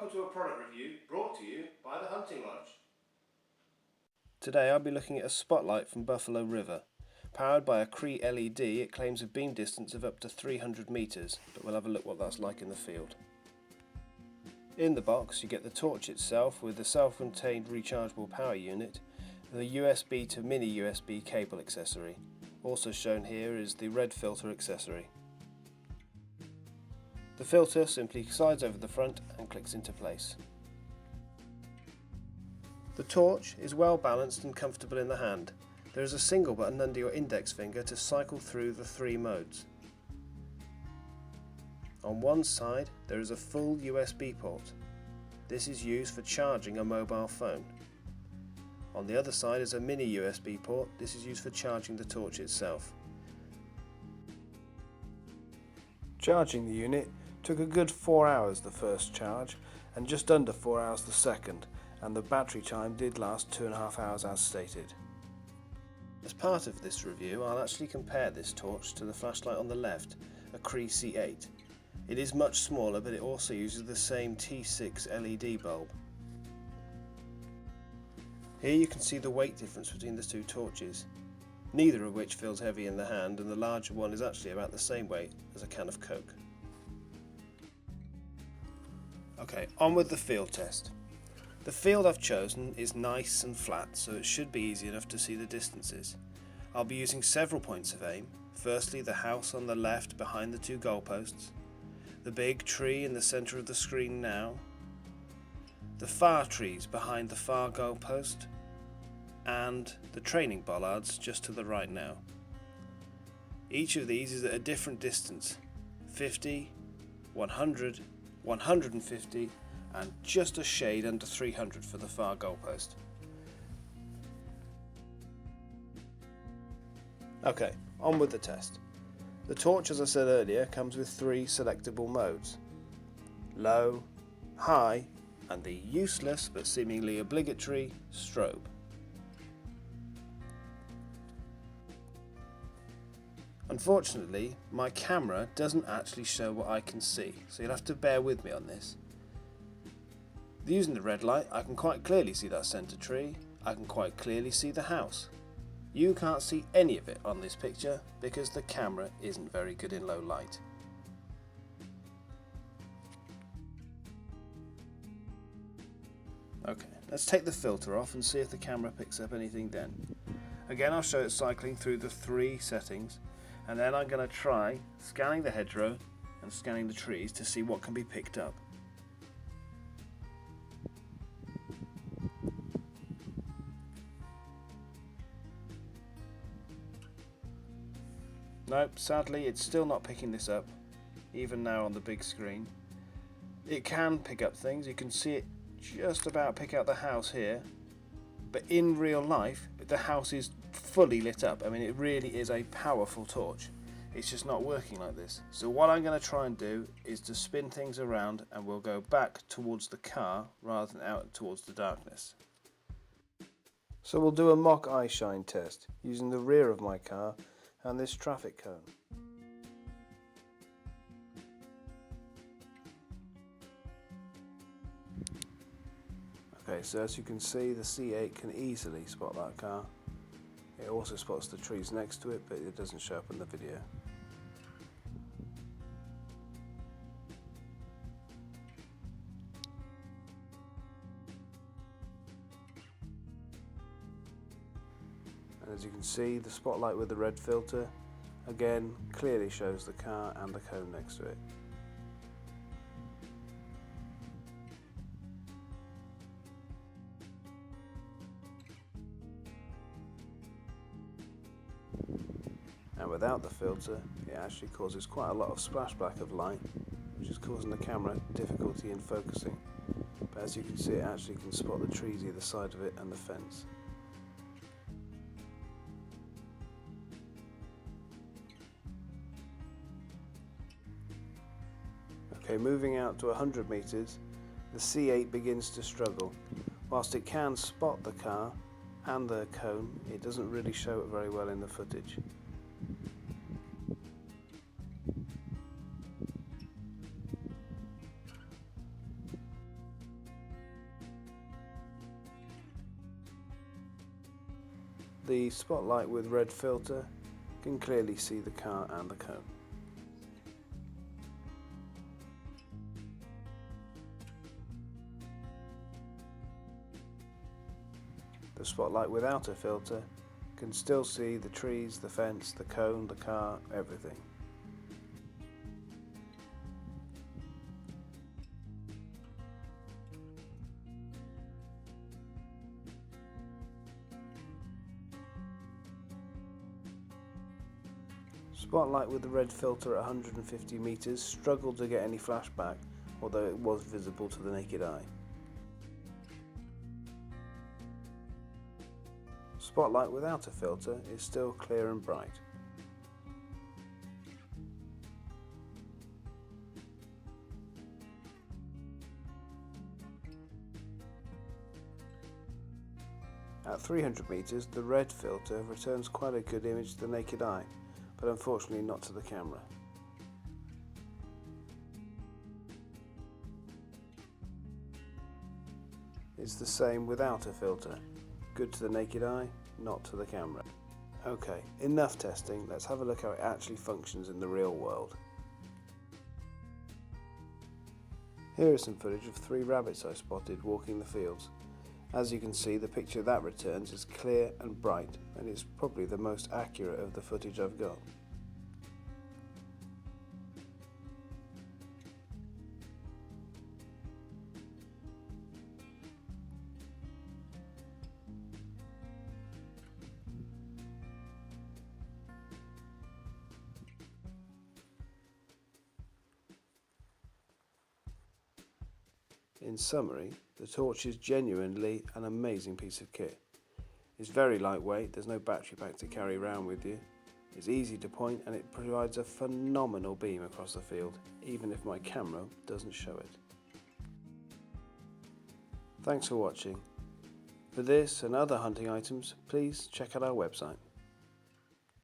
welcome to a product review brought to you by the Hunting Lodge. Today I'll be looking at a spotlight from Buffalo River. Powered by a Cree LED, it claims a beam distance of up to 300 metres, but we'll have a look what that's like in the field. In the box you get the torch itself with the self-contained rechargeable power unit, the USB to mini USB cable accessory. Also shown here is the red filter accessory. The filter simply slides over the front and clicks into place. The torch is well balanced and comfortable in the hand. There is a single button under your index finger to cycle through the 3 modes. On one side there is a full USB port. This is used for charging a mobile phone. On the other side is a mini USB port. This is used for charging the torch itself. Charging the unit took a good 4 hours the first charge and just under 4 hours the second, and the battery time did last 2.5 hours as stated. As part of this review I'll actually compare this torch to the flashlight on the left, a Cree C8. It is much smaller, but it also uses the same T6 LED bulb. Here you can see the weight difference between the two torches, neither of which feels heavy in the hand, and the larger one is actually about the same weight as a can of Coke. Okay, on with the field test. The field I've chosen is nice and flat, so it should be easy enough to see the distances. I'll be using several points of aim. Firstly, the house on the left behind the 2 goalposts, the big tree in the centre of the screen now, the far trees behind the far goalpost, and the training bollards just to the right now. Each of these is at a different distance: 50, 100, 150, and just a shade under 300 for the far goalpost. Okay, on with the test. The torch, as I said earlier, comes with 3 selectable modes: low, high, and the useless but seemingly obligatory strobe. Unfortunately, my camera doesn't actually show what I can see, so you'll have to bear with me on this. Using the red light, I can quite clearly see that centre tree. I can quite clearly see the house. You can't see any of it on this picture because the camera isn't very good in low light. Okay, let's take the filter off and see if the camera picks up anything then. Again, I'll show it cycling through the 3 settings, and then I'm going to try scanning the hedgerow and scanning the trees to see what can be picked up. Nope, sadly it's still not picking this up, even now on the big screen. It can pick up things, you can see it just about pick out the house here, but in real life the house is fully lit up. I mean, it really is a powerful torch. It's just not working like this. So what I'm going to try and do is to spin things around, and we'll go back towards the car rather than out towards the darkness. So we'll do a mock eye shine test using the rear of my car and this traffic cone. Okay, so as you can see, the C8 can easily spot that car. It also spots the trees next to it, but it doesn't show up in the video. And as you can see, the spotlight with the red filter again clearly shows the car and the cone next to it. And without the filter, it actually causes quite a lot of splashback of light, which is causing the camera difficulty in focusing. But as you can see, it actually can spot the trees either side of it and the fence. Okay, moving out to 100 metres, the C8 begins to struggle. Whilst it can spot the car and the cone, it doesn't really show it very well in the footage. the spotlight with red filter can clearly see the car and the cone. The spotlight without a filter can still see the trees, the fence, the cone, the car, everything. Spotlight with the red filter at 150 meters struggled to get any flashback, although it was visible to the naked eye. Spotlight without a filter is still clear and bright. At 300 meters, the red filter returns quite a good image to the naked eye, but unfortunately not to the camera. It's the same without a filter. Good to the naked eye, not to the camera. Okay, enough testing, let's have a look how it actually functions in the real world. Here is some footage of 3 rabbits I spotted walking the fields. As you can see, the picture that returns is clear and bright, and it's probably the most accurate of the footage I've got. In summary, the torch is genuinely an amazing piece of kit. It's very lightweight, there's no battery pack to carry around with you. It's easy to point and it provides a phenomenal beam across the field, even if my camera doesn't show it. Thanks for watching. For this and other hunting items, please check out our website.